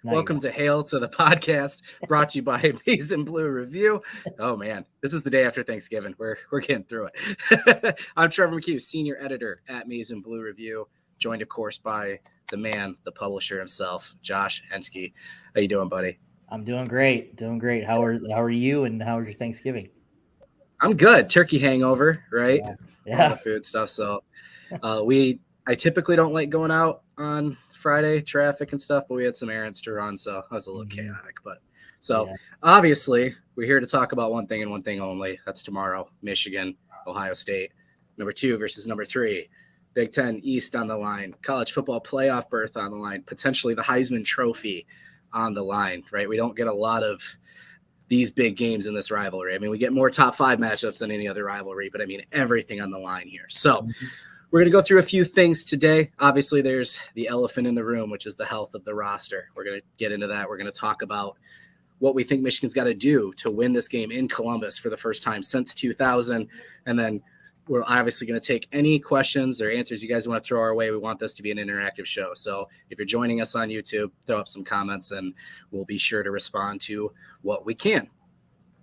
Welcome to Hail to the Podcast, brought to you by M&BR Review. Oh man, this is the day after Thanksgiving. We're getting through it. I'm Trevor McCue, senior editor at M&BR Review, joined of course by the man, the publisher himself, Josh Henschke. How you doing, buddy? I'm doing great. How are you, and how was your Thanksgiving? I'm good. Turkey hangover, right? Yeah. All the food stuff. So I typically don't like going out on Friday, traffic and stuff, but we had some errands to run, so that was a little chaotic. But obviously we're here to talk about one thing and one thing only. That's tomorrow, Michigan, Ohio State, number 2 versus number 3. Big Ten East on the line, college football playoff berth on the line, potentially the Heisman Trophy on the line, right? We don't get a lot of these big games in this rivalry. I mean, we get more top 5 matchups than any other rivalry, but I mean, everything on the line here. So we're going to go through a few things today. Obviously, there's the elephant in the room, which is the health of the roster. We're going to get into that. We're going to talk about what we think Michigan's got to do to win this game in Columbus for the first time since 2000. And then we're obviously going to take any questions or answers you guys want to throw our way. We want this to be an interactive show. So if you're joining us on YouTube, throw up some comments and we'll be sure to respond to what we can.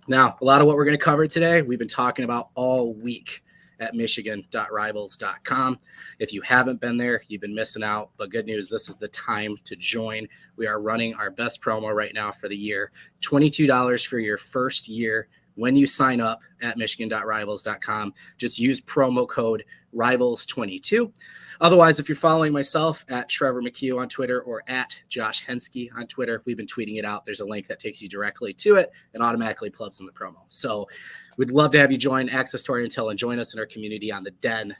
Now, a lot of what we're going to cover today, we've been talking about all week at michigan.rivals.com. If you haven't been there, you've been missing out. But good news, this is the time to join. We are running our best promo right now for the year, $22 for your first year when you sign up at michigan.rivals.com. Just use promo code RIVALS22. Otherwise, if you're following myself at Trevor McCue on Twitter or at Josh Henschke on Twitter, we've been tweeting it out. There's a link that takes you directly to it and automatically plugs in the promo. So we'd love to have you join, access to our intel, and join us in our community on the Den.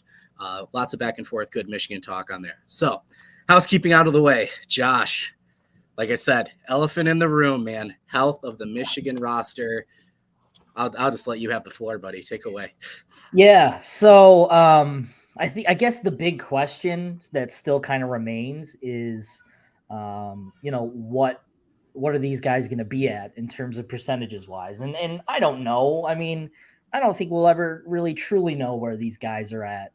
Lots of back and forth, good Michigan talk on there. So housekeeping out of the way, Josh, like I said, elephant in the room, man. Health of the Michigan roster. I'll just let you have the floor, buddy. Take away. Yeah. So I guess the big question that still kind of remains is, what are these guys going to be at in terms of percentages wise? And I don't know. I mean, I don't think we'll ever really truly know where these guys are at,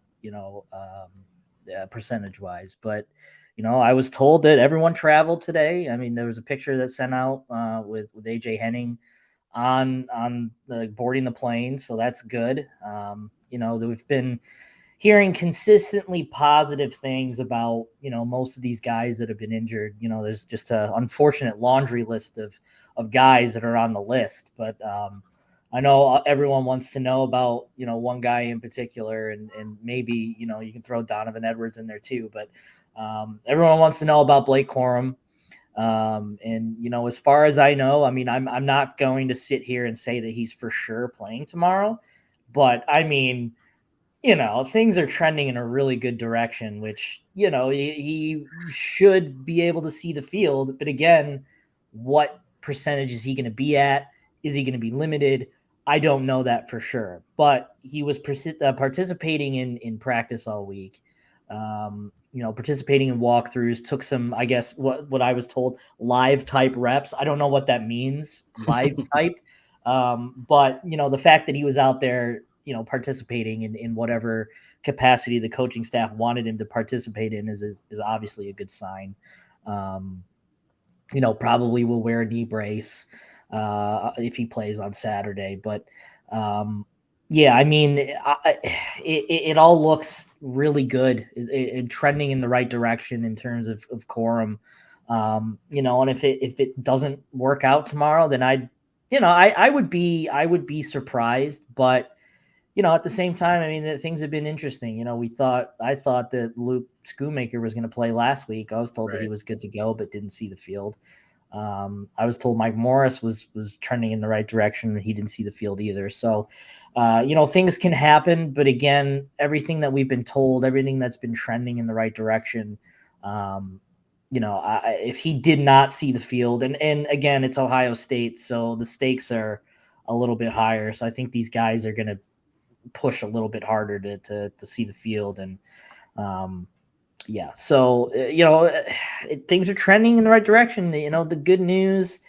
percentage wise. But, I was told that everyone traveled today. I mean, there was a picture that sent out with AJ Henning on the boarding the plane. So that's good. We've been hearing consistently positive things about, most of these guys that have been injured. There's just an unfortunate laundry list of guys that are on the list. But I know everyone wants to know about, one guy in particular, and maybe, you can throw Donovan Edwards in there too. But everyone wants to know about Blake Corum. As far as I know, I mean, I'm not going to sit here and say that he's for sure playing tomorrow, but I mean, things are trending in a really good direction, which, he should be able to see the field. But again, what percentage is he going to be at? Is he going to be limited? I don't know that for sure, but he was participating in practice all week. Participating in walkthroughs, took some, I guess, what I was told, live type reps. I don't know what that means, live type. But, the fact that he was out there, participating in whatever capacity the coaching staff wanted him to participate in is obviously a good sign. Probably will wear a knee brace if he plays on Saturday. But, yeah, I mean, it all looks really good and trending in the right direction in terms of Corum. And if it doesn't work out tomorrow, then I would be surprised. But, at the same time, I mean, things have been interesting. I thought that Luke Schoonmaker was going to play last week. I was told that he was good to go, but didn't see the field. I was told Mike Morris was trending in the right direction, and he didn't see the field either. So, things can happen, but again, everything that we've been told, everything that's been trending in the right direction, if he did not see the field, and again, it's Ohio State, so the stakes are a little bit higher. So I think these guys are going to push a little bit harder to see the field. And, yeah, so, things are trending in the right direction. The good news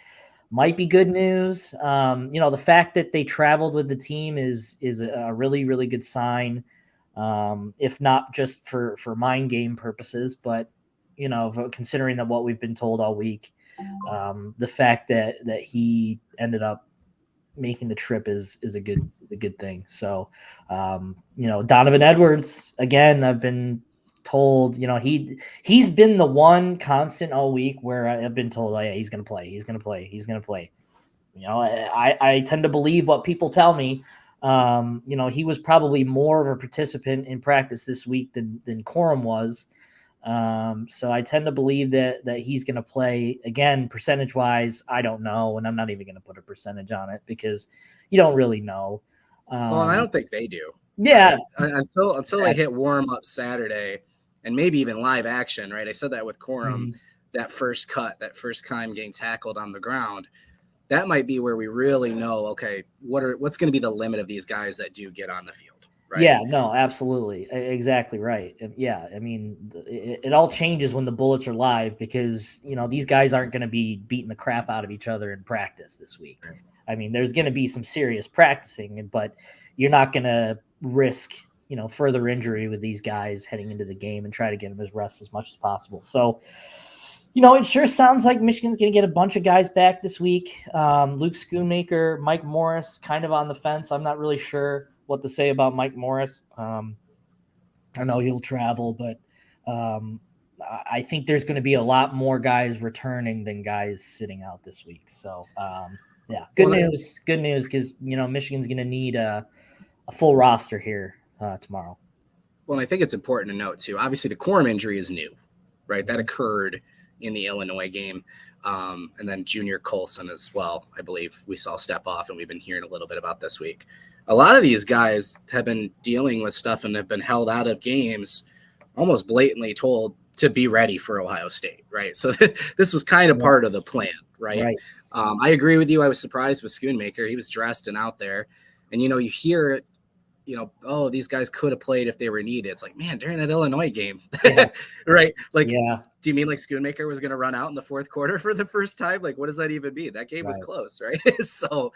might be good news. The fact that they traveled with the team is a really, really good sign. If not just for mind game purposes, but, considering that what we've been told all week, the fact that he ended up making the trip is a good thing. So, Donovan Edwards, again, I've been told, he's been the one constant all week where I've been told, oh, yeah, he's going to play. I tend to believe what people tell me. He was probably more of a participant in practice this week than Corum was. So I tend to believe that he's going to play. Again, percentage wise, I don't know, and I'm not even going to put a percentage on it because you don't really know. Well, and I don't think they do. Yeah, right? Until they hit warm up Saturday, and maybe even live action. Right, I said that with Corum, that first cut, that first time getting tackled on the ground. That might be where we really know, okay, what's going to be the limit of these guys that do get on the field. Right? Yeah, no, absolutely. Exactly right. Yeah, I mean, it all changes when the bullets are live because, these guys aren't going to be beating the crap out of each other in practice this week. Right. I mean, there's going to be some serious practicing, but you're not going to risk, further injury with these guys heading into the game and try to get them as rest as much as possible. So, it sure sounds like Michigan's going to get a bunch of guys back this week. Luke Schoonmaker, Mike Morris, kind of on the fence. I'm not really sure what to say about Mike Morris. I know he'll travel, but I think there's going to be a lot more guys returning than guys sitting out this week. So, good news because, Michigan's going to need a full roster here tomorrow. Well, I think it's important to note, too, obviously the Corum injury is new, right? That occurred in the Illinois game. And then Junior Colson as well, I believe we saw step off, and we've been hearing a little bit about this week. A lot of these guys have been dealing with stuff and have been held out of games, almost blatantly told to be ready for Ohio State, right? So this was kind of part of the plan, right? I agree with you. I was surprised with Schoonmaker. He was dressed and out there. And, you hear it, oh, these guys could have played if they were needed. It's like, man, during that Illinois game, right? Like, do you mean like Schoonmaker was going to run out in the fourth quarter for the first time? Like, what does that even mean? That game was close, right? So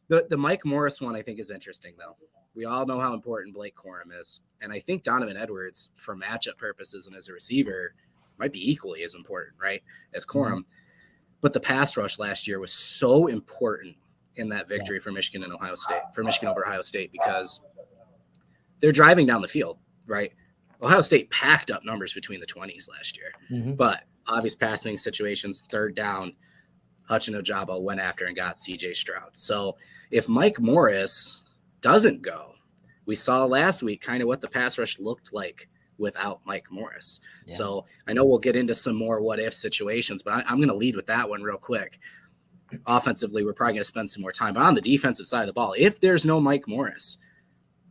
the Mike Morris one, I think, is interesting, though. We all know how important Blake Corum is. And I think Donovan Edwards, for matchup purposes and as a receiver, might be equally as important, right, as Corum. But the pass rush last year was so important in that victory for Michigan and Ohio State, for Michigan over Ohio State, because they're driving down the field, right? Ohio State packed up numbers between the 20s last year, but obvious passing situations, third down, Hutchin Ojabo went after and got CJ Stroud. So if Mike Morris doesn't go, we saw last week kind of what the pass rush looked like without Mike Morris. So I know we'll get into some more what if situations, but I'm going to lead with that one real quick. Offensively, we're probably going to spend some more time, but on the defensive side of the ball, if there's no Mike Morris,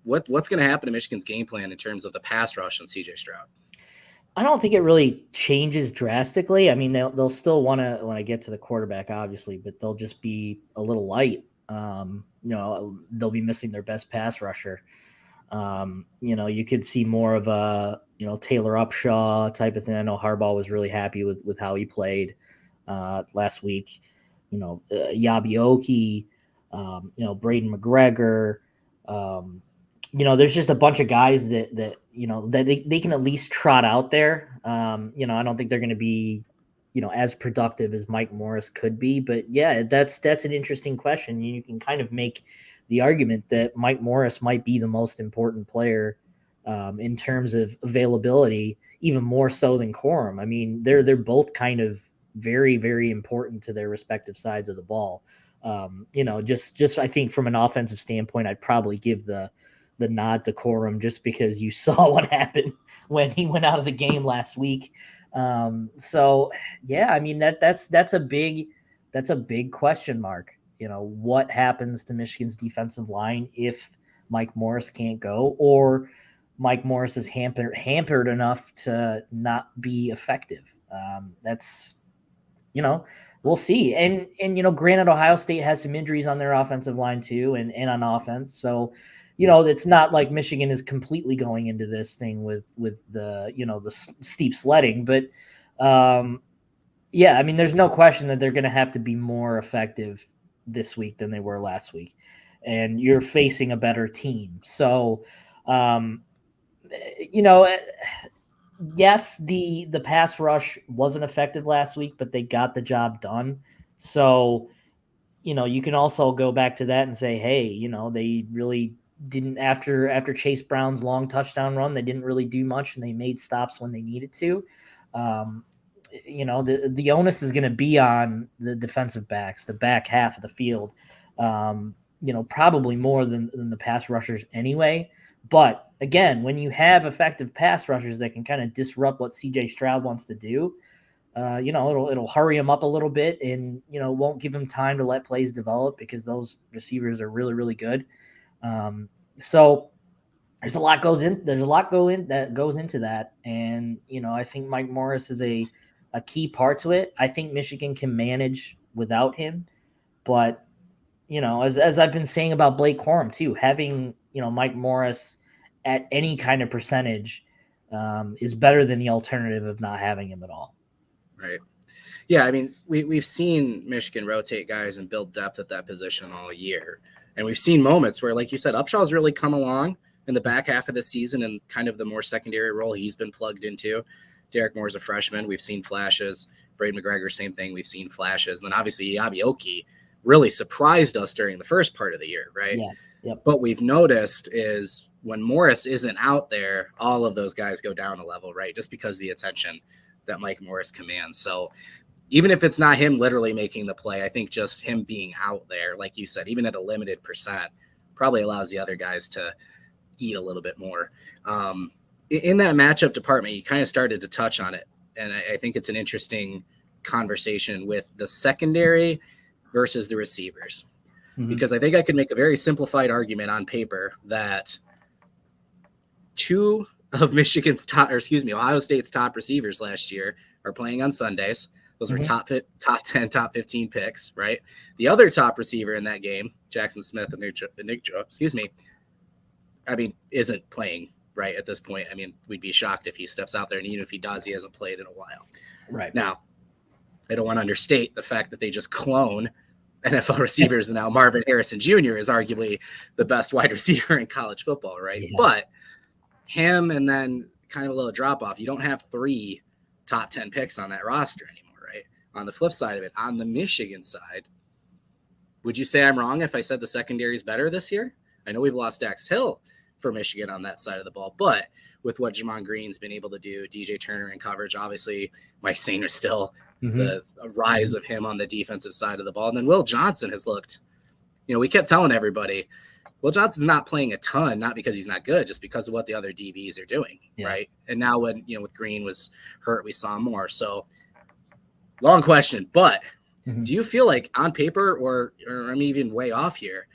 what's going to happen to Michigan's game plan in terms of the pass rush on CJ Stroud? I don't think it really changes drastically. I mean, they'll still want to get to the quarterback, obviously, but they'll just be a little light. They'll be missing their best pass rusher. You could see more of a, Taylor Upshaw type of thing. I know Harbaugh was really happy with how he played last week. Yabioki, Braden McGregor. There's just a bunch of guys that they can at least trot out there. I don't think they're going to be, as productive as Mike Morris could be. But yeah, that's an interesting question. You can kind of make the argument that Mike Morris might be the most important player in terms of availability, even more so than Corum. I mean, they're both kind of very, very important to their respective sides of the ball. Just I think from an offensive standpoint, I'd probably give the nod to Corum just because you saw what happened when he went out of the game last week. So yeah, I mean that's a big question mark. What happens to Michigan's defensive line if Mike Morris can't go, or Mike Morris is hampered enough to not be effective? That's we'll see. And granted, Ohio State has some injuries on their offensive line too, and on offense. So, it's not like Michigan is completely going into this thing with the, the steep sledding, but I mean, there's no question that they're going to have to be more effective this week than they were last week, and you're facing a better team. So, yes, the pass rush wasn't effective last week, but they got the job done. So, you can also go back to that and say, hey, they really didn't after Chase Brown's long touchdown run, they didn't really do much, and they made stops when they needed to. The onus is going to be on the defensive backs, the back half of the field. Probably more than the pass rushers anyway. But again, when you have effective pass rushers that can kind of disrupt what CJ Stroud wants to do, it'll hurry him up a little bit, and won't give him time to let plays develop because those receivers are really, really good. So there's a lot goes into that, and I think Mike Morris is a key part to it. I think Michigan can manage without him, but as I've been saying about Blake Corum too, having Mike Morris at any kind of percentage is better than the alternative of not having him at all. Right. Yeah, I mean, we've seen Michigan rotate guys and build depth at that position all year. And we've seen moments where, like you said, Upshaw's really come along in the back half of the season and kind of the more secondary role he's been plugged into. Derek Moore's a freshman. We've seen flashes. Braden McGregor, same thing. We've seen flashes. And then obviously Yabioki really surprised us during the first part of the year, right? Yeah. Yep. What we've noticed is when Morris isn't out there, all of those guys go down a level, right? Just because of the attention that Mike Morris commands. So even if it's not him literally making the play, I think just him being out there, like you said, even at a limited percent, probably allows the other guys to eat a little bit more. In that matchup department, you kind of started to touch on it. And I think it's an interesting conversation with the secondary versus the receivers. Mm-hmm. Because I think I could make a very simplified argument on paper that two of Ohio State's top receivers last year are playing on Sundays. Those were top 10, top 15 picks, right? The other top receiver in that game, Jackson Smith and Nick Joe, isn't playing right at this point. I mean, we'd be shocked if he steps out there, and even if he does, he hasn't played in a while. Right. Now, I don't want to understate the fact that they just clone NFL receivers, and now Marvin Harrison Jr. is arguably the best wide receiver in college football, right? Yeah. But him and then kind of a little drop-off. You don't have 3 top 10 picks on that roster anymore, right? On the flip side of it, on the Michigan side, would you say I'm wrong if I said the secondary is better this year? I know we've lost Dax Hill for Michigan on that side of the ball, but with what Jamon Green's been able to do, DJ Turner in coverage, obviously Mike Sainer still the rise of him on the defensive side of the ball. And then Will Johnson has looked, we kept telling everybody, Will Johnson's not playing a ton, not because he's not good, just because of what the other DBs are doing, right? And now when, with Green was hurt, we saw more. So long question, but do you feel like on paper or I'm even way off here,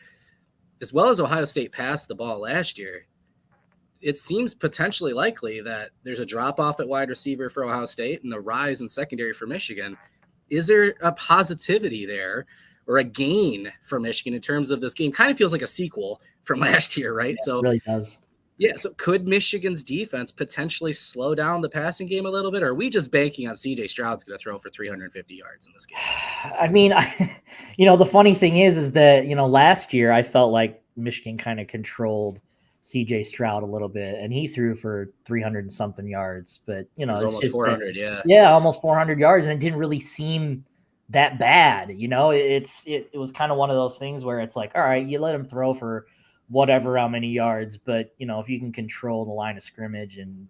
as well as Ohio State passed the ball last year, it seems potentially likely that there's a drop-off at wide receiver for Ohio State and a rise in secondary for Michigan. Is there a positivity there or a gain for Michigan in terms of this game? Kind of feels like a sequel from last year, right? Yeah, so it really does. Yeah, so could Michigan's defense potentially slow down the passing game a little bit, or are we just banking on CJ Stroud's going to throw for 350 yards in this game? I mean, the funny thing is that, last year I felt like Michigan kind of controlled CJ Stroud a little bit, and he threw for 300 and something yards, but it was almost 400. Yeah, almost 400 yards. And it didn't really seem that bad. It was kind of one of those things where it's like, all right, you let him throw for whatever, how many yards, but if you can control the line of scrimmage and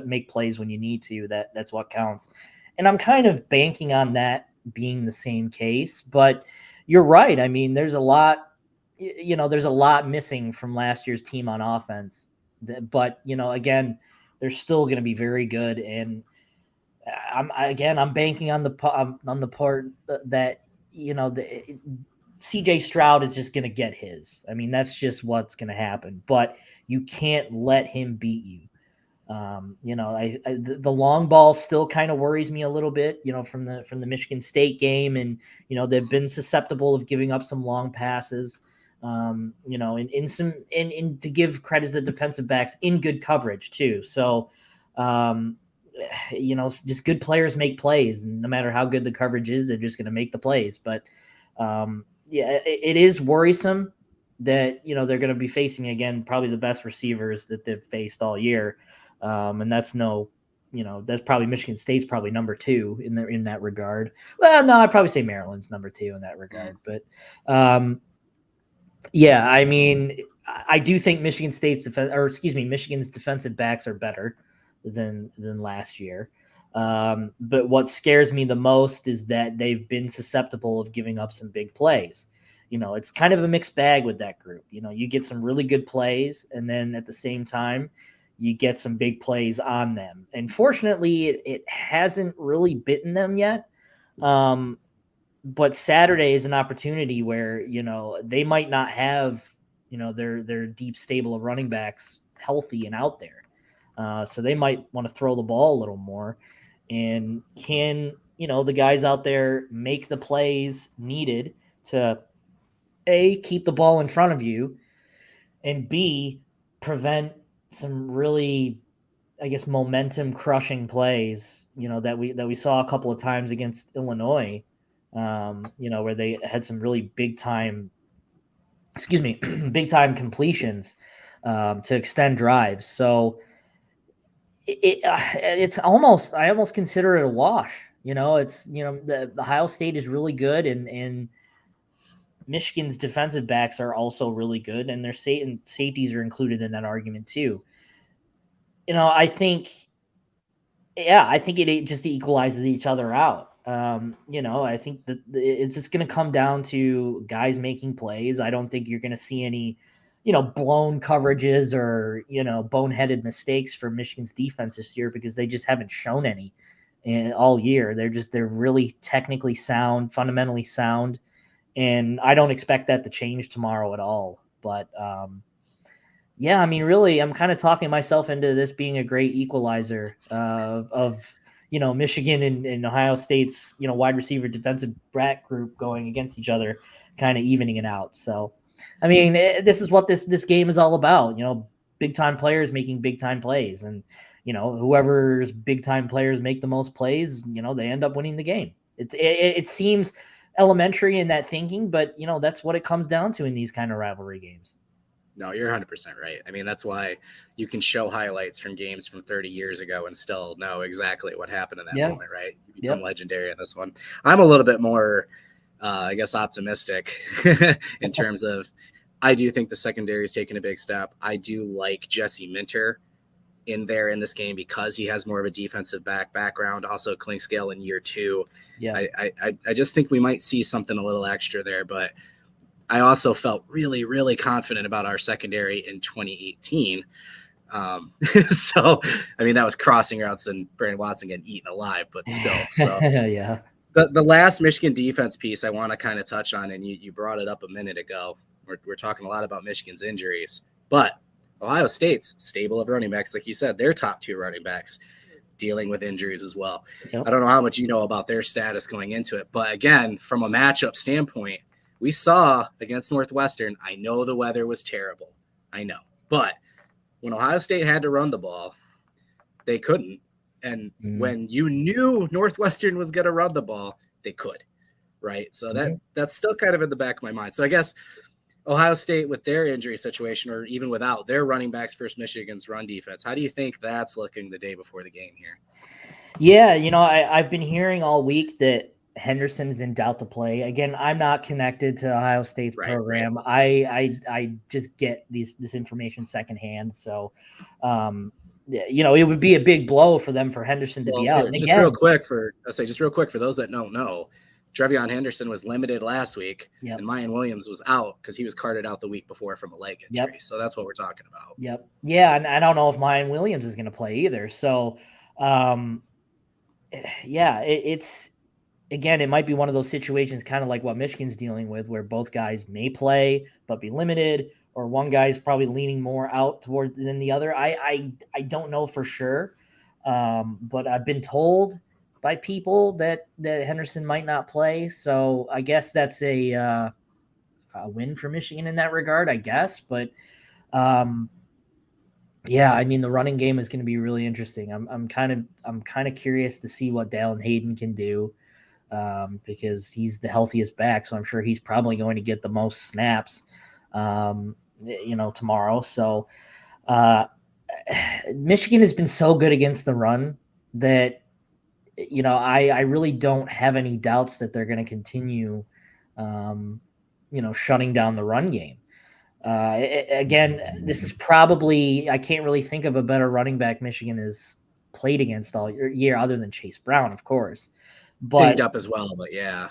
make plays when you need to, that's what counts. And I'm kind of banking on that being the same case, but you're right. I mean, there's a lot missing from last year's team on offense, but again, they're still going to be very good. And I'm banking on the part that, CJ Stroud is just going to get his. I mean, that's just what's going to happen, but you can't let him beat you. The long ball still kind of worries me a little bit, from the Michigan State game. And, they've been susceptible of giving up some long passes, and to give credit to the defensive backs in good coverage too. So, just good players make plays, and no matter how good the coverage is, they're just going to make the plays. But, it is worrisome that, they're going to be facing again, probably the best receivers that they've faced all year. And that's no that's probably Michigan State's probably number 2 in that regard. Well, no, I'd probably say Maryland's number 2 in that regard. But yeah, I mean, I do think Michigan's defensive backs are better than last year. But what scares me the most is that they've been susceptible of giving up some big plays. It's kind of a mixed bag with that group. You get some really good plays, and then at the same time, you get some big plays on them. And fortunately, it hasn't really bitten them yet. But Saturday is an opportunity where, they might not have, their deep stable of running backs healthy and out there. So they might want to throw the ball a little more. And can, the guys out there make the plays needed to A, keep the ball in front of you, and B, prevent some really, I guess, momentum crushing plays, that we saw a couple of times against Illinois, where they had some really big time completions to extend drives. So I almost consider it a wash. The Ohio State is really good, and Michigan's defensive backs are also really good, and their safeties are included in that argument too. I think it just equalizes each other out. I think that it's just going to come down to guys making plays. I don't think you're going to see any, blown coverages or, boneheaded mistakes for Michigan's defense this year, because they just haven't shown any all year. They're really technically sound, fundamentally sound. And I don't expect that to change tomorrow at all. But, yeah, I mean, really, I'm kind of talking myself into this being a great equalizer of Michigan and Ohio State's, wide receiver defensive back group going against each other, kind of evening it out. So, I mean, this is what this game is all about, big time players making big time plays, and, whoever's big time players make the most plays, they end up winning the game. It seems elementary in that thinking, but, that's what it comes down to in these kind of rivalry games. No, you're 100% right. I mean, that's why you can show highlights from games from 30 years ago and still know exactly what happened in that moment, right? You become legendary in this one. I'm a little bit more, I guess, optimistic in terms of, I do think the secondary is taking a big step. I do like Jesse Minter in there in this game because he has more of a defensive background. Also, Clinkscale in year 2. Yeah, I just think we might see something a little extra there, but I also felt really, really confident about our secondary in 2018. So, I mean, that was crossing routes and Brandon Watson getting eaten alive, but still. So, yeah. The last Michigan defense piece I want to kind of touch on, and you brought it up a minute ago. We're talking a lot about Michigan's injuries, but Ohio State's stable of running backs, like you said, their top 2 running backs dealing with injuries as well. Yep. I don't know how much you know about their status going into it, but again, from a matchup standpoint, we saw against Northwestern, I know the weather was terrible. I know. But when Ohio State had to run the ball, they couldn't. And when you knew Northwestern was going to run the ball, they could, right? So that's still kind of in the back of my mind. So I guess Ohio State with their injury situation, or even without their running backs versus Michigan's run defense, how do you think that's looking the day before the game here? Yeah, I've been hearing all week that Henderson is in doubt to play. Again, I'm not connected to Ohio State's program. Right. I just get this information secondhand. So, it would be a big blow for them for Henderson to be out. Just real quick for those that don't know, Trevion Henderson was limited last week, and Mayan Williams was out because he was carted out the week before from a leg injury. Yep. So that's what we're talking about. Yep. Yeah, and I don't know if Mayan Williams is going to play either. So, it's. Again, it might be one of those situations kind of like what Michigan's dealing with, where both guys may play but be limited, or one guy's probably leaning more out toward than the other. I don't know for sure, but I've been told by people that Henderson might not play. So I guess that's a win for Michigan in that regard, I guess. But yeah, I mean, the running game is going to be really interesting. I'm kind of curious to see what Dallin Hayden can do. Because he's the healthiest back, so I'm sure he's probably going to get the most snaps, tomorrow. So Michigan has been so good against the run that, I really don't have any doubts that they're going to continue, shutting down the run game. Again, this is probably, I can't really think of a better running back Michigan has played against all year other than Chase Brown, of course. But dinged up as well, but yeah.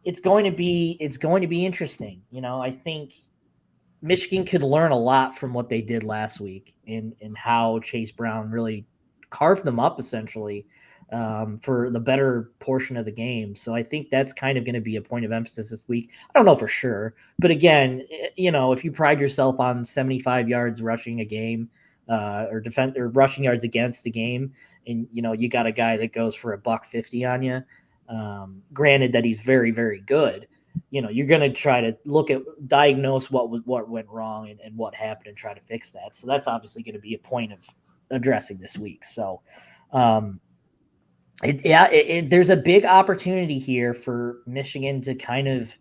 It's going to be interesting. I think Michigan could learn a lot from what they did last week in how Chase Brown really carved them up essentially for the better portion of the game. So I think that's kind of going to be a point of emphasis this week. I don't know for sure, but again, if you pride yourself on 75 yards rushing a game or rushing yards against a game, and you got a guy that goes for $150 on you. Granted that he's very, very good. You're going to try to diagnose what went wrong and what happened and try to fix that. So that's obviously going to be a point of addressing this week. So, there's a big opportunity here for Michigan to kind of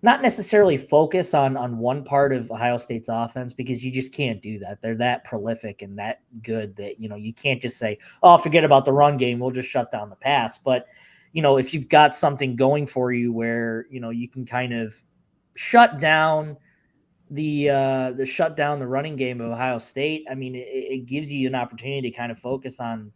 not necessarily focus on one part of Ohio State's offense, because you just can't do that. They're that prolific and that good that, you can't just say, oh, forget about the run game, we'll just shut down the pass. But, if you've got something going for you where, you can kind of shut down the running game of Ohio State, I mean, it gives you an opportunity to kind of focus on,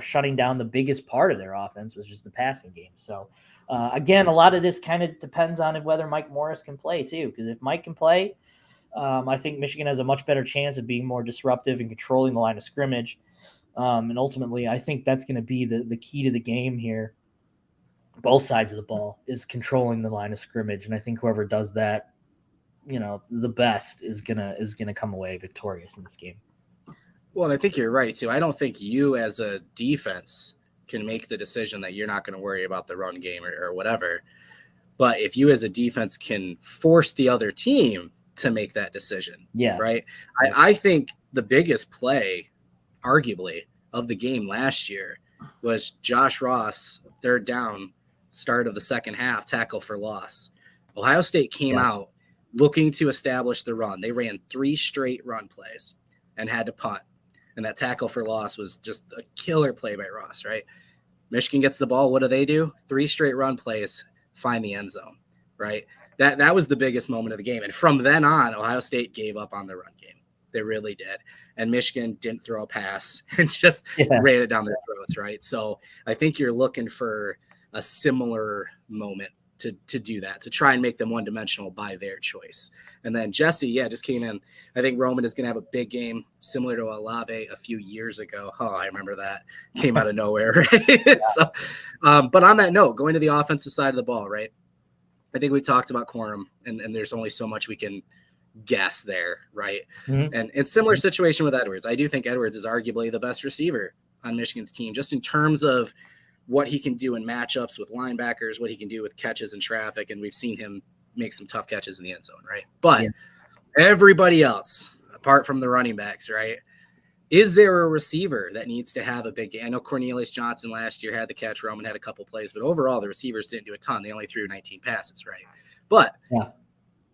shutting down the biggest part of their offense, which is the passing game. So, again, a lot of this kind of depends on whether Mike Morris can play too, because if Mike can play, I think Michigan has a much better chance of being more disruptive and controlling the line of scrimmage. And ultimately, I think that's going to be the key to the game here. Both sides of the ball is controlling the line of scrimmage. And I think whoever does that, the best is gonna come away victorious in this game. Well, and I think you're right too. I don't think you as a defense can make the decision that you're not going to worry about the run game or whatever. But if you as a defense can force the other team to make that decision, right? I think the biggest play, arguably, of the game last year was Josh Ross, third down, start of the second half, tackle for loss. Ohio State came out looking to establish the run. They ran 3 straight run plays and had to punt. And that tackle for loss was just a killer play by Ross, right? Michigan gets the ball. What do? 3 straight run plays, find the end zone, right? That was the biggest moment of the game. And from then on, Ohio State gave up on the run game. They really did. And Michigan didn't throw a pass and just ran it down their throats, right? So I think you're looking for a similar moment to do that, to try and make them one-dimensional by their choice. And then Jesse, just came in. I think Roman is going to have a big game similar to Olave a few years ago. Oh, I remember that. Came out of nowhere, right? So, but on that note, going to the offensive side of the ball, right? I think we talked about Corum, and there's only so much we can guess there, right? Mm-hmm. And it's similar situation with Edwards. I do think Edwards is arguably the best receiver on Michigan's team, just in terms of what he can do in matchups with linebackers, what he can do with catches in traffic. And we've seen him make some tough catches in the end zone, right? But everybody else, apart from the running backs, right? Is there a receiver that needs to have a big game? I know Cornelius Johnson last year had the catch. Roman had a couple plays, but overall the receivers didn't do a ton. They only threw 19 passes, right? But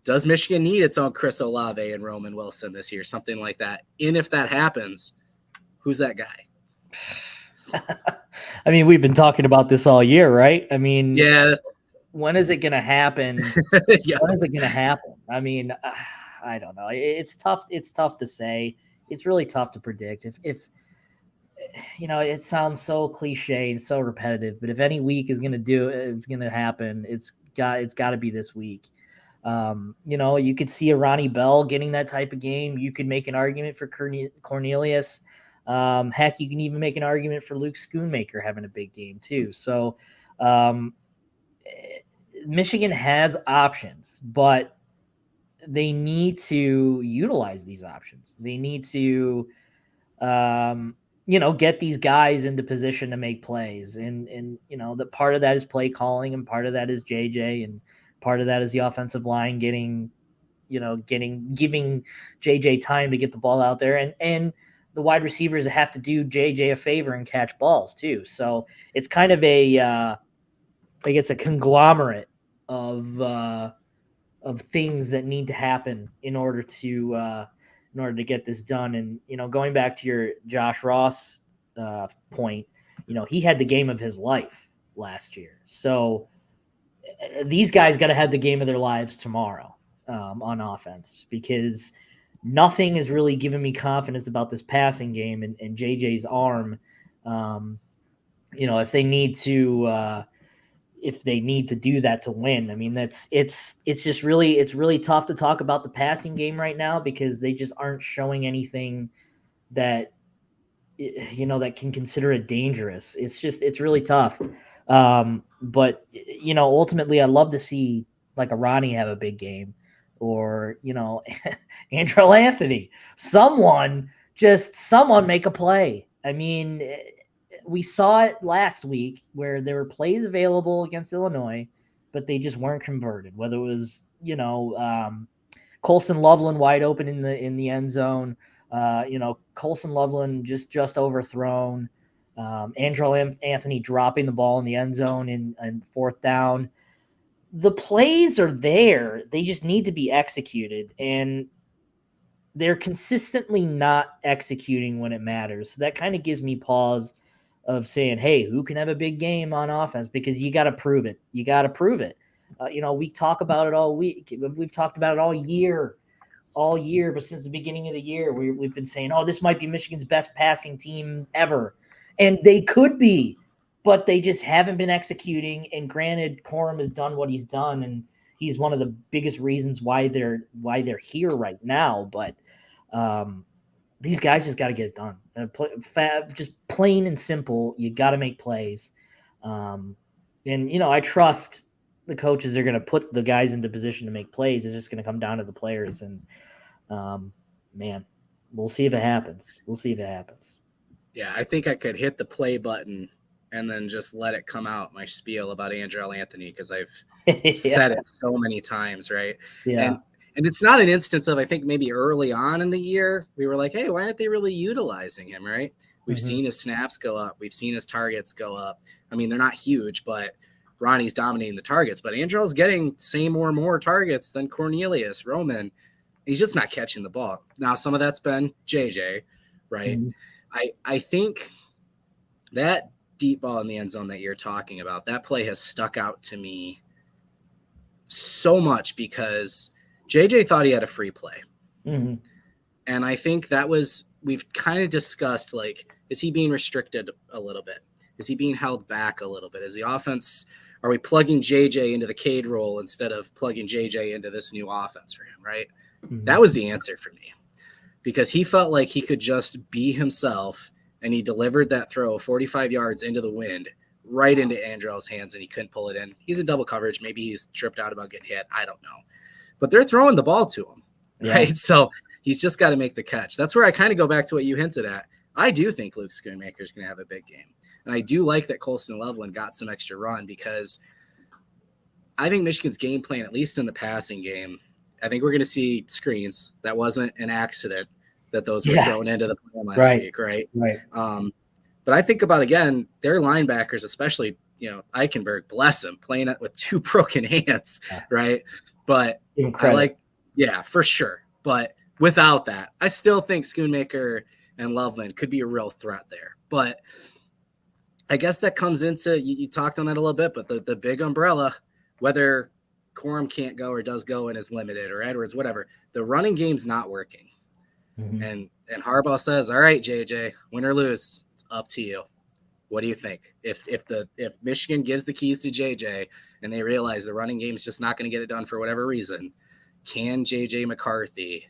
does Michigan need its own Chris Olave and Roman Wilson this year? Something like that. And if that happens, who's that guy? I mean, we've been talking about this all year, right? I mean, when is it going to happen? When is it going to happen? I mean, I don't know. It's tough. It's tough to say. It's really tough to predict. If it sounds so cliche and so repetitive, but if any week is going to happen, it's got to be this week. You could see a Ronnie Bell getting that type of game. You could make an argument for Cornelius. Heck, you can even make an argument for Luke Schoonmaker having a big game too. So Michigan has options, but they need to utilize these options. They need to, get these guys into position to make plays. And the part of that is play calling, and part of that is JJ, and part of that is the offensive line giving JJ time to get the ball out there. And the wide receivers have to do JJ a favor and catch balls too. So it's kind of a conglomerate of things that need to happen in order to in order to get this done. And, going back to your Josh Ross point, he had the game of his life last year. So these guys got to have the game of their lives tomorrow on offense, because nothing is really giving me confidence about this passing game and JJ's arm. If they need to do that to win, I mean, it's really tough to talk about the passing game right now, because they just aren't showing anything that, that can consider it dangerous. It's really tough. But ultimately I'd love to see like a Ronnie have a big game, or, Andrell Anthony, someone make a play. I mean, we saw it last week where there were plays available against Illinois, but they just weren't converted. Whether it was, Colson Loveland wide open in the end zone, Colson Loveland just overthrown, Andrell Anthony dropping the ball in the end zone in fourth down. The plays are there. They just need to be executed, and they're consistently not executing when it matters. So that kind of gives me pause of saying, hey, who can have a big game on offense? Because you got to prove it. You got to prove it. We talk about it all week. We've talked about it all year, but since the beginning of the year, we've been saying, oh, this might be Michigan's best passing team ever. And they could be, but they just haven't been executing. And granted, Corum has done what he's done, and he's one of the biggest reasons why they're here right now. But these guys just got to get it done. Just plain and simple, you got to make plays. And I trust the coaches are going to put the guys into position to make plays. It's just going to come down to the players. And man, we'll see if it happens. Yeah, I think I could hit the play button and then just let it come out, my spiel about Andrell Anthony, because I've said it so many times, right? Yeah. And it's not an instance of, I think maybe early on in the year, we were like, hey, why aren't they really utilizing him, right? We've seen his snaps go up. We've seen his targets go up. I mean, they're not huge, but Ronnie's dominating the targets. But Andrell's getting same or more targets than Cornelius, Roman. He's just not catching the ball. Now, some of that's been JJ, right? I think that deep ball in the end zone that you're talking about, that play has stuck out to me so much because JJ thought he had a free play. And I think we've kind of discussed, like, is he being restricted a little bit? Is he being held back a little bit? Is the offense, are we plugging JJ into the Cade role instead of plugging JJ into this new offense for him, right? That was the answer for me, because he felt like he could just be himself, and he delivered that throw 45 yards into the wind right into Andrell's hands, and he couldn't pull it in. He's in double coverage. Maybe he's tripped out about getting hit. I don't know. But they're throwing the ball to him, right? So he's just got to make the catch. That's where I kind of go back to what you hinted at. I do think Luke Schoonmaker is going to have a big game. And I do like that Colson Loveland got some extra run, because I think Michigan's game plan, at least in the passing game, I think we're going to see screens. That wasn't an accident that those were thrown into the plan last week, right? But I think about, again, their linebackers, especially, Eichenberg, bless him, playing it with two broken hands, right? But for sure. But without that, I still think Schoonmaker and Loveland could be a real threat there. But I guess that comes into, you talked on that a little bit, but the big umbrella, whether Corum can't go or does go and is limited, or Edwards, whatever, the running game's not working. And Harbaugh says, all right, JJ, win or lose, it's up to you. What do you think? If Michigan gives the keys to JJ and they realize the running game is just not going to get it done for whatever reason, can JJ McCarthy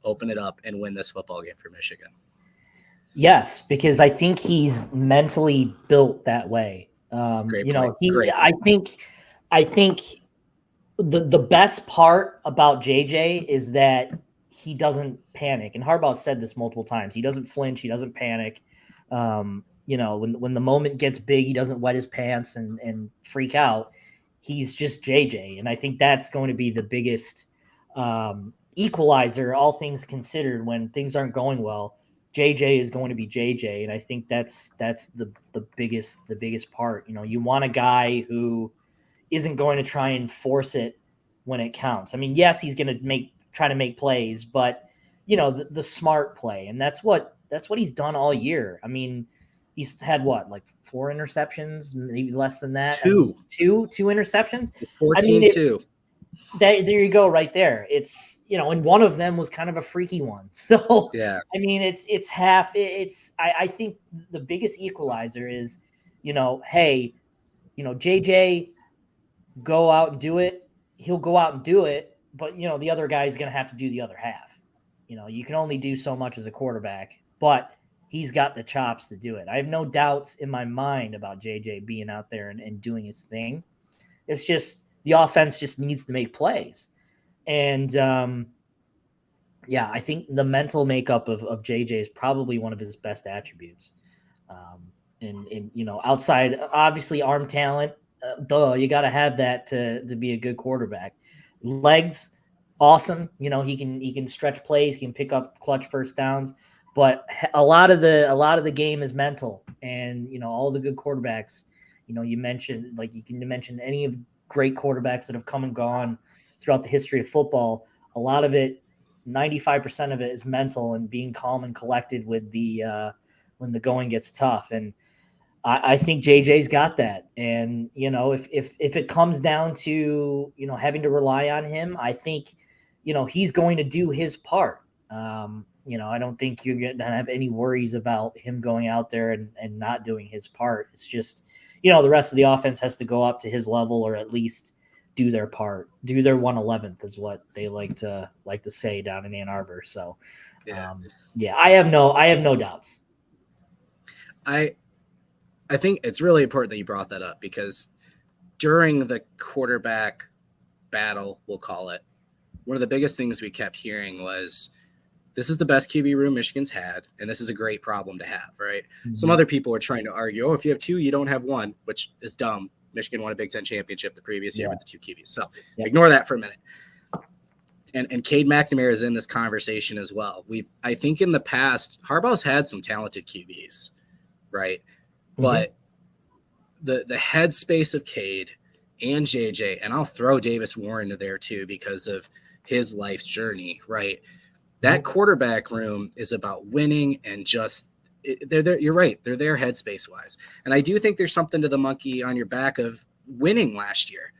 open it up and win this football game for Michigan? Yes, because I think he's mentally built that way. I think the best part about JJ is that he doesn't panic. And Harbaugh said this multiple times. He doesn't flinch. He doesn't panic. When the moment gets big, he doesn't wet his pants and freak out. He's just JJ. And I think that's going to be the biggest equalizer, all things considered, when things aren't going well. JJ is going to be JJ. And I think that's the biggest part. You want a guy who isn't going to try and force it when it counts. I mean, yes, he's going to try to make plays, but the smart play. And that's what he's done all year. I mean, he's had like 4 interceptions, maybe less than that. Two interceptions. 14-2. There you go, right there. It's and one of them was kind of a freaky one. So yeah, I mean, it's half. I think the biggest equalizer is, hey, JJ, go out and do it. He'll go out and do it, but the other guy's going to have to do the other half. You can only do so much as a quarterback, but he's got the chops to do it. I have no doubts in my mind about JJ being out there and doing his thing. It's just the offense just needs to make plays. And I think the mental makeup of JJ is probably one of his best attributes. And outside, obviously, arm talent, you got to have that to be a good quarterback. Legs, awesome. He can stretch plays, he can pick up clutch first downs, but a lot of the game is mental. And all the good quarterbacks, you mentioned, like, you can mention any of great quarterbacks that have come and gone throughout the history of football. A lot of it, 95% of it, is mental and being calm and collected with the when the going gets tough. And I think JJ's got that. And if it comes down to having to rely on him, I think he's going to do his part. I don't think you're going to have any worries about him going out there and not doing his part. It's just the rest of the offense has to go up to his level, or at least do their part, do their 1/11th, is what they like to say down in Ann Arbor. So, I have no doubts. I think it's really important that you brought that up, because during the quarterback battle, we'll call it, one of the biggest things we kept hearing was, this is the best QB room Michigan's had, and this is a great problem to have, right? Mm-hmm. Some other people were trying to argue, if you have 2, you don't have 1, which is dumb. Michigan won a Big Ten championship the previous year with the 2 QBs. So ignore that for a minute. And Cade McNamara is in this conversation as well. I think in the past, Harbaugh's had some talented QBs, right? Mm-hmm. But the headspace of Cade and JJ, and I'll throw Davis Warren in there too because of his life's journey, right? That quarterback room is about winning, and just they're there. You're right. They're there headspace wise. And I do think there's something to the monkey on your back of winning last year.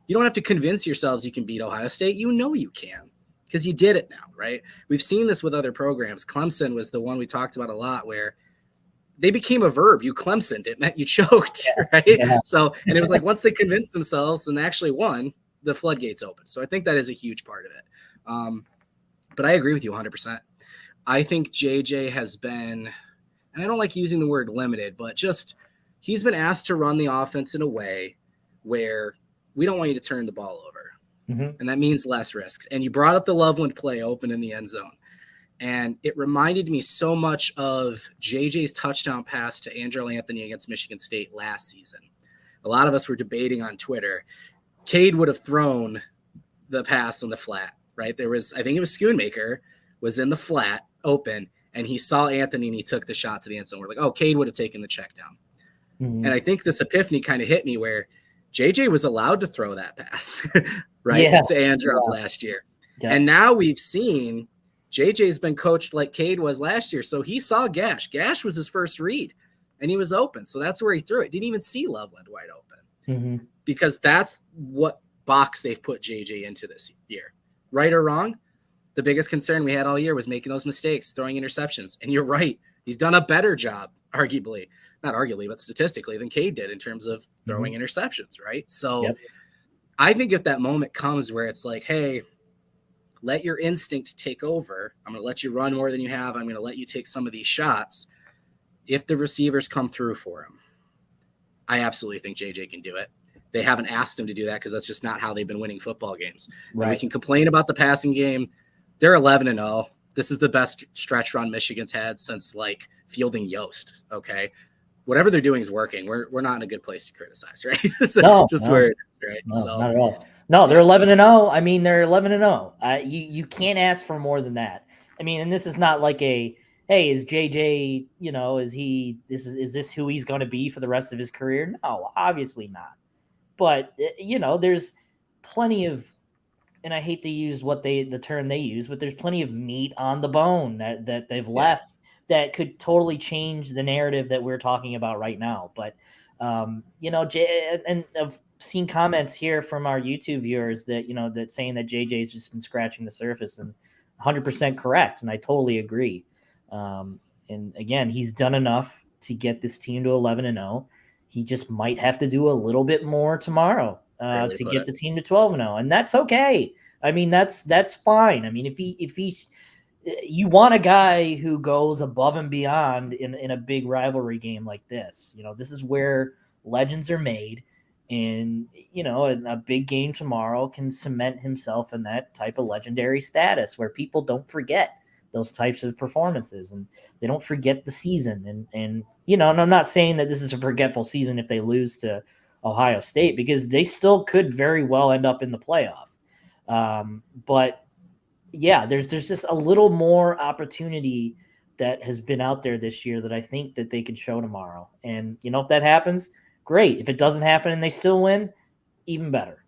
You don't have to convince yourselves you can beat Ohio State. You can, because you did it now, right? We've seen this with other programs. Clemson was the one we talked about a lot, where they became a verb. You Clemsoned. It meant you choked, right? Yeah. So, and it was like, once they convinced themselves and actually won, the floodgates opened. So I think that is a huge part of it. But I agree with you 100%. I think JJ has been, and I don't like using the word limited, but just he's been asked to run the offense in a way where we don't want you to turn the ball over. Mm-hmm. And that means less risks. And you brought up the Loveland play open in the end zone. And it reminded me so much of JJ's touchdown pass to Andrell Anthony against Michigan State last season. A lot of us were debating on Twitter. Cade would have thrown the pass on the flat, right? There was, I think it was Schoonmaker was in the flat open, and he saw Anthony and he took the shot to the end zone. We're like, oh, Cade would have taken the check down. Mm-hmm. And I think this epiphany kind of hit me where JJ was allowed to throw that pass, right? Yeah. To Andrell last year. Yeah. And now we've seen JJ's been coached like Cade was last year. So he saw Gash. Gash was his first read, and he was open. So that's where he threw it. Didn't even see Loveland wide open, because that's what box they've put JJ into this year. Right or wrong, the biggest concern we had all year was making those mistakes, throwing interceptions. And you're right. He's done a better job, arguably, not arguably, but statistically, than Cade did in terms of throwing interceptions, right? So I think if that moment comes where it's like, hey, let your instinct take over. I'm going to let you run more than you have. I'm going to let you take some of these shots. If the receivers come through for him, I absolutely think JJ can do it. They haven't asked him to do that because that's just not how they've been winning football games. Right. And we can complain about the passing game. They're 11-0. This is the best stretch run Michigan's had since like fielding Yost. Okay. Whatever they're doing is working. We're not in a good place to criticize, right? So where it is, right? No, so not at all. No, they're 11-0. I mean, they're 11-0. You can't ask for more than that. I mean, and this is not like a, hey, is JJ, is this who he's going to be for the rest of his career? No, obviously not. But, there's plenty of and I hate to use the term they use, but there's plenty of meat on the bone that they've left that could totally change the narrative that we're talking about right now. But and I've seen comments here from our YouTube viewers that that saying that JJ's just been scratching the surface, and 100% correct, and I totally agree. And again, he's done enough to get this team to 11-0. He just might have to do a little bit more tomorrow to get the team to 12-0, and that's okay. I mean, that's fine. I mean, if you want a guy who goes above and beyond in a big rivalry game like this. This is where legends are made, and a big game tomorrow can cement himself in that type of legendary status where people don't forget those types of performances, and they don't forget the season. And I'm not saying that this is a forgetful season if they lose to Ohio State, because they still could very well end up in the playoff. But yeah, there's just a little more opportunity that has been out there this year that I think that they could show tomorrow. And if that happens, great. If it doesn't happen and they still win, even better.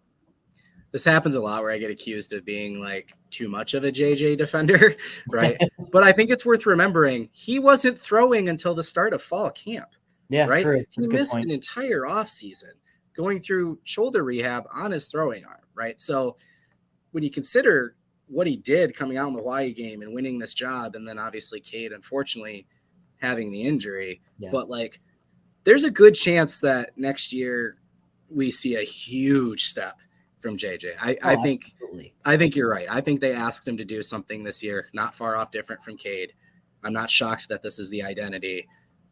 This happens a lot where I get accused of being like too much of a JJ defender, right? But I think it's worth remembering he wasn't throwing until the start of fall camp. Yeah, right. True. He missed an entire offseason going through shoulder rehab on his throwing arm, right? So when you consider what he did coming out in the Hawaii game and winning this job, and then obviously Cade, unfortunately, having the injury, but like there's a good chance that next year we see a huge step from JJ. I think you're right. I think they asked him to do something this year, not far off different from Cade. I'm not shocked that this is the identity,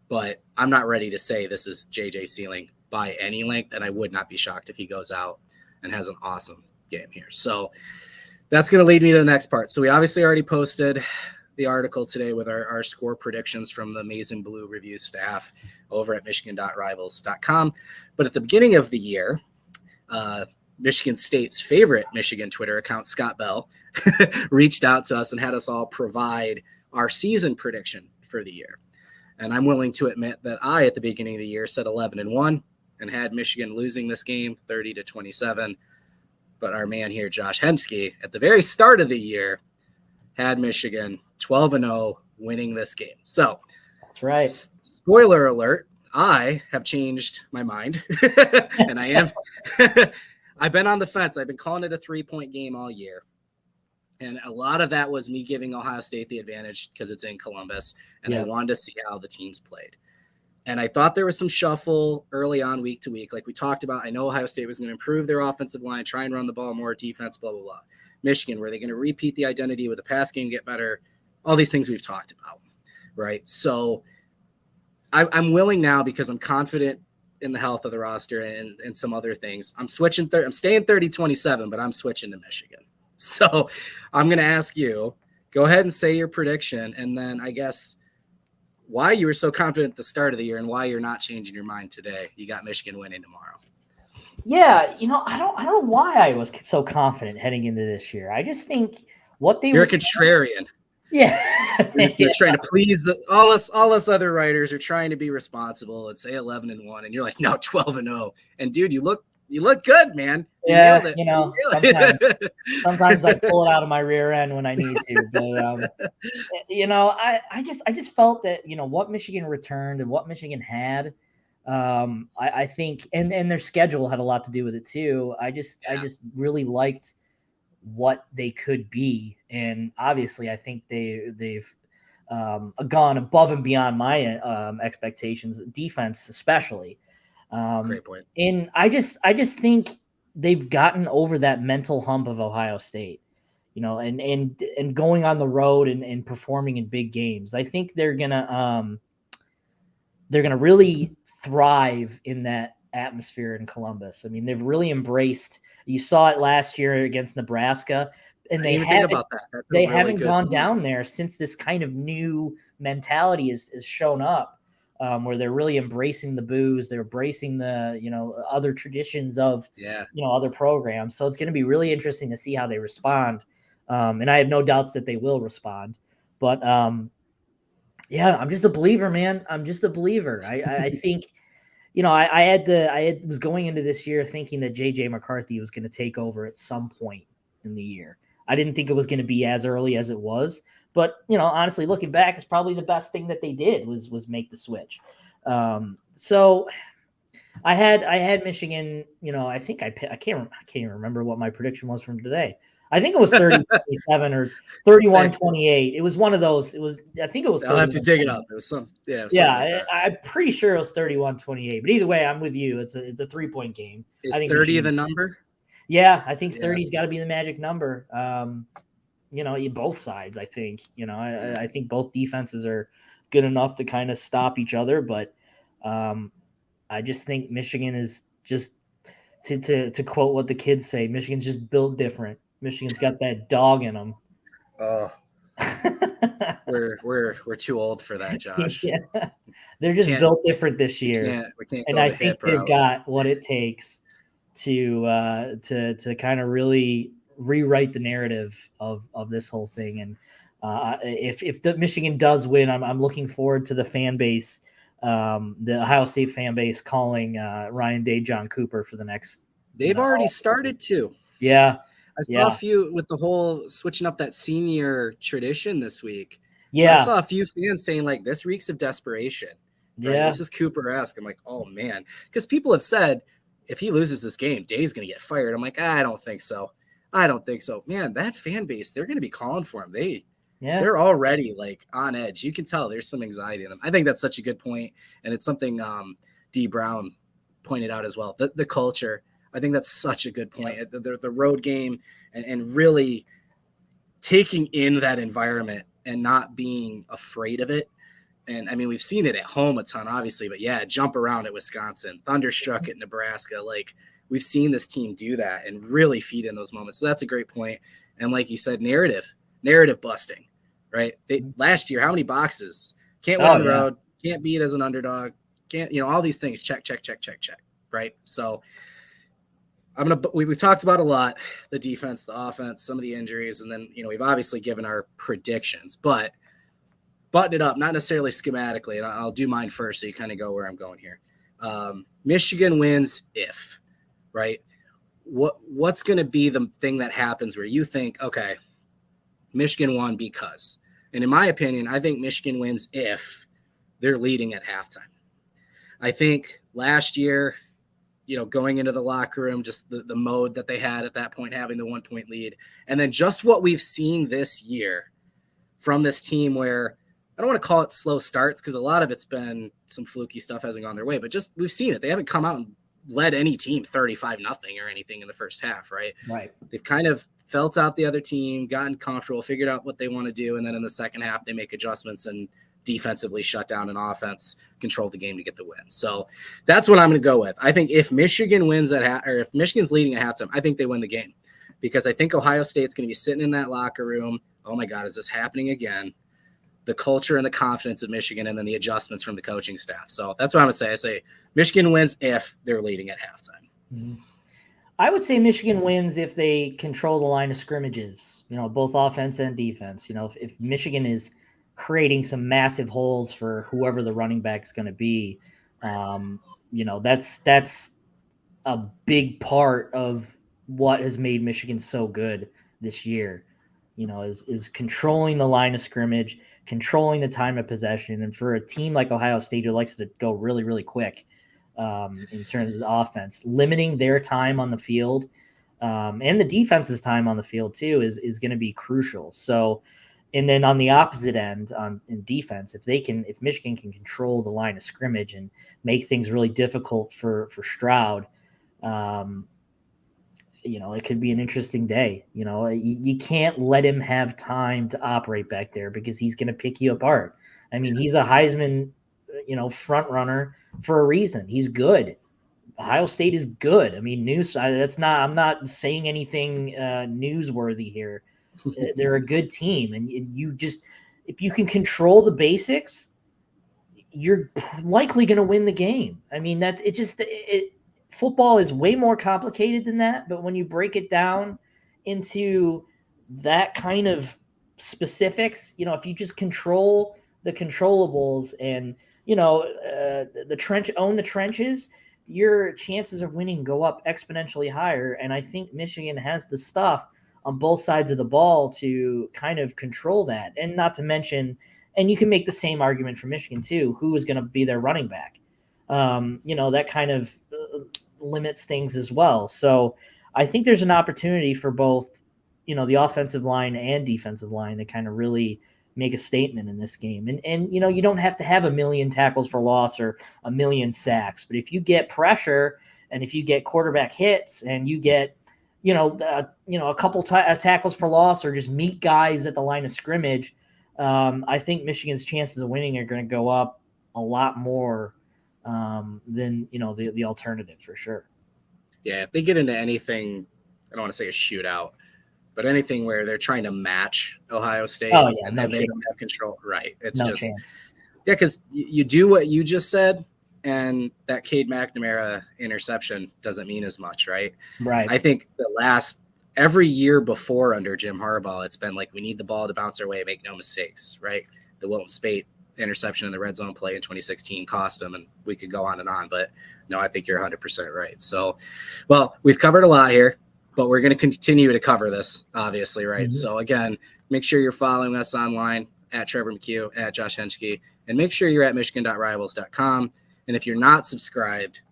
but I'm not ready to say this is JJ's ceiling by any length, and I would not be shocked if he goes out and has an awesome game here. So that's going to lead me to the next part. So we obviously already posted the article today with our score predictions from the Amazing Blue Review staff over at michigan.rivals.com. But at the beginning of the year, Michigan State's favorite Michigan Twitter account, Scott Bell, reached out to us and had us all provide our season prediction for the year. And I'm willing to admit that I, at the beginning of the year, said 11-1 and had Michigan losing this game 30-27. But our man here, Josh Henschke, at the very start of the year, had Michigan 12-0 winning this game. So that's right. Spoiler alert, I have changed my mind. And I am I've been on the fence. I've been calling it a 3-point game all year. And a lot of that was me giving Ohio State the advantage because it's in Columbus. And I wanted to see how the teams played. And I thought there was some shuffle early on week to week. Like we talked about, I know Ohio State was going to improve their offensive line, try and run the ball more, defense, blah, blah, blah. Michigan, were they going to repeat the identity with the pass game, get better? All these things we've talked about, right? So I'm willing now because I'm confident in the health of the roster and some other things. I'm switching. I'm staying 30-27, but I'm switching to Michigan. So I'm going to ask you, go ahead and say your prediction, and then I guess why you were so confident at the start of the year and why you're not changing your mind today. You got Michigan winning tomorrow. Yeah, I don't know why I was so confident heading into this year. I just think you're a contrarian. Yeah. You're trying to please all us other writers are trying to be responsible and say 11-1, and you're like, no, 12-0. And dude, you look good, man. Yeah, sometimes I pull it out of my rear end when I need to. But I just felt that what Michigan returned and what Michigan had. I think, and their schedule had a lot to do with it too. I just really liked what they could be, and obviously I think they've gone above and beyond my expectations, defense especially. Great point. And I just think they've gotten over that mental hump of Ohio State, and going on the road and performing in big games. I think they're gonna really thrive in that atmosphere in Columbus. I mean, they've really embraced. You saw it last year against Nebraska, and they haven't gone down there since this kind of new mentality is shown up, where they're really embracing the booze, they're embracing the other traditions of other programs. So it's going to be really interesting to see how they respond, and I have no doubts that they will respond. But yeah, I'm just a believer, man. I'm just a believer. I think. I was going into this year thinking that JJ McCarthy was going to take over at some point. in the year. I didn't think it was going to be as early as it was, but honestly, looking back, it's probably the best thing that they did was make the switch. So I had Michigan. I think I can't even remember what my prediction was from today. I think it was 30-27 or 31-28. It was one of those. I think it was. I'll have to dig it up. It was some. Yeah, I'm pretty sure it was 31-28. But either way, I'm with you. It's a 3-point game. Is I think 30 the number? Yeah, I think 30's got to be the magic number. Both sides. I think. I think both defenses are good enough to kind of stop each other, but I just think Michigan is just to quote what the kids say. Michigan's just built different. Michigan's got that dog in them. Oh, we're too old for that, Josh. Yeah. They're just built different this year, we can't and I think they've got what it takes to kind of really rewrite the narrative of this whole thing. And if the Michigan does win, I'm looking forward to the fan base, the Ohio State fan base calling Ryan Day John Cooper for the next. They've already started to. Yeah. I saw a few with the whole switching up that senior tradition this week. Yeah. I saw a few fans saying like this reeks of desperation. Right? Yeah. This is Cooper-esque. I'm like, oh man. Because people have said if he loses this game, Day's gonna get fired. I'm like, I don't think so. Man, that fan base, they're gonna be calling for him. They're already like on edge. You can tell there's some anxiety in them. I think that's such a good point. And it's something D. Brown pointed out as well. The culture. I think that's such a good point. Yeah. The road game and really taking in that environment and not being afraid of it. And I mean, we've seen it at home a ton, obviously, but yeah, jump around at Wisconsin, thunderstruck at Nebraska. Like we've seen this team do that and really feed in those moments. So that's a great point. And like you said, narrative busting, right? Last year, how many boxes? Can't win on the road, can't beat as an underdog, can't, all these things, check, right? So we talked about a lot, the defense, the offense, some of the injuries, and then, we've obviously given our predictions, but button it up, not necessarily schematically, and I'll do mine first so you kind of go where I'm going here. Michigan wins if, right? What's going to be the thing that happens where you think, okay, Michigan won because, and in my opinion, I think Michigan wins if they're leading at halftime. I think last year, going into the locker room, just the mode that they had at that point, having the 1-point lead. And then just what we've seen this year from this team where I don't want to call it slow starts because a lot of it's been some fluky stuff hasn't gone their way, but just we've seen it. They haven't come out and led any team 35-0 or anything in the first half, right? Right. They've kind of felt out the other team, gotten comfortable, figured out what they want to do, and then in the second half they make adjustments and defensively shut down an offense, control the game to get the win. So that's what I'm going to go with. I think if Michigan wins if Michigan's leading at halftime, I think they win the game because I think Ohio State's going to be sitting in that locker room. Oh my God, is this happening again? The culture and the confidence of Michigan and then the adjustments from the coaching staff. So that's what I'm going to say. I say Michigan wins if they're leading at halftime. Mm-hmm. I would say Michigan wins if they control the line of scrimmages, both offense and defense. If Michigan is creating some massive holes for whoever the running back is going to be, that's a big part of what has made Michigan so good this year, is controlling the line of scrimmage, controlling the time of possession. And for a team like Ohio State who likes to go really, really quick in terms of the offense, limiting their time on the field and the defense's time on the field too is going to be crucial. So, and then on the opposite end, in defense, if Michigan can control the line of scrimmage and make things really difficult for Stroud, it could be an interesting day. You can't let him have time to operate back there because he's going to pick you apart. I mean, he's a Heisman, front runner for a reason. He's good. Ohio State is good. I mean, I'm not saying anything newsworthy here. They're a good team, and if you can control the basics, you're likely going to win the game. I mean, football is way more complicated than that, but when you break it down into that kind of specifics, if you just control the controllables and own the trenches, your chances of winning go up exponentially higher. And I think Michigan has the stuff on both sides of the ball to kind of control that. And not to mention, and you can make the same argument for Michigan too, who is going to be their running back. That kind of limits things as well. So I think there's an opportunity for both, the offensive line and defensive line to kind of really make a statement in this game. And you don't have to have 1 million tackles for loss or 1 million sacks, but if you get pressure and if you get quarterback hits and you get, a couple tackles for loss or just meet guys at the line of scrimmage, I think Michigan's chances of winning are going to go up a lot more than, the alternative for sure. Yeah, if they get into anything, I don't want to say a shootout, but anything where they're trying to match Ohio State and then they don't have control. Right. It's just, chance. Yeah, because you do what you just said, and that Cade McNamara interception doesn't mean as much, right? Right. I think every year before under Jim Harbaugh, it's been like, we need the ball to bounce our way, make no mistakes, right? The Wilton Spate interception in the red zone play in 2016 cost them, and we could go on and on, but no, I think you're 100% right. So, well, we've covered a lot here, but we're going to continue to cover this, obviously, right? Mm-hmm. So again, make sure you're following us online at Trevor McCue, at Josh Henschke, and make sure you're at michigan.rivals.com. And if you're not subscribed,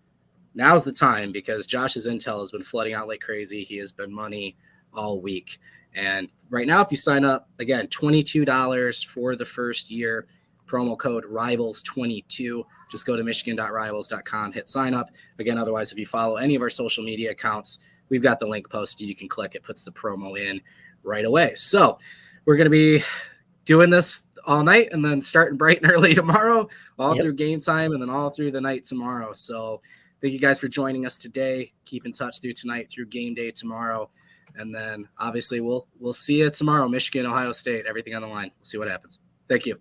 now's the time, because Josh's intel has been flooding out like crazy. He has been money all week. And right now, if you sign up, again, $22 for the first year, promo code RIVALS22. Just go to michigan.rivals.com, hit sign up. Again, otherwise, if you follow any of our social media accounts, we've got the link posted. You can click it, puts the promo in right away. So we're going to be doing this all night and then starting bright and early tomorrow, all through game time and then all through the night tomorrow. So thank you guys for joining us today. Keep in touch through tonight, through game day tomorrow. And then obviously we'll see you tomorrow. Michigan, Ohio State, everything on the line. We'll see what happens. Thank you.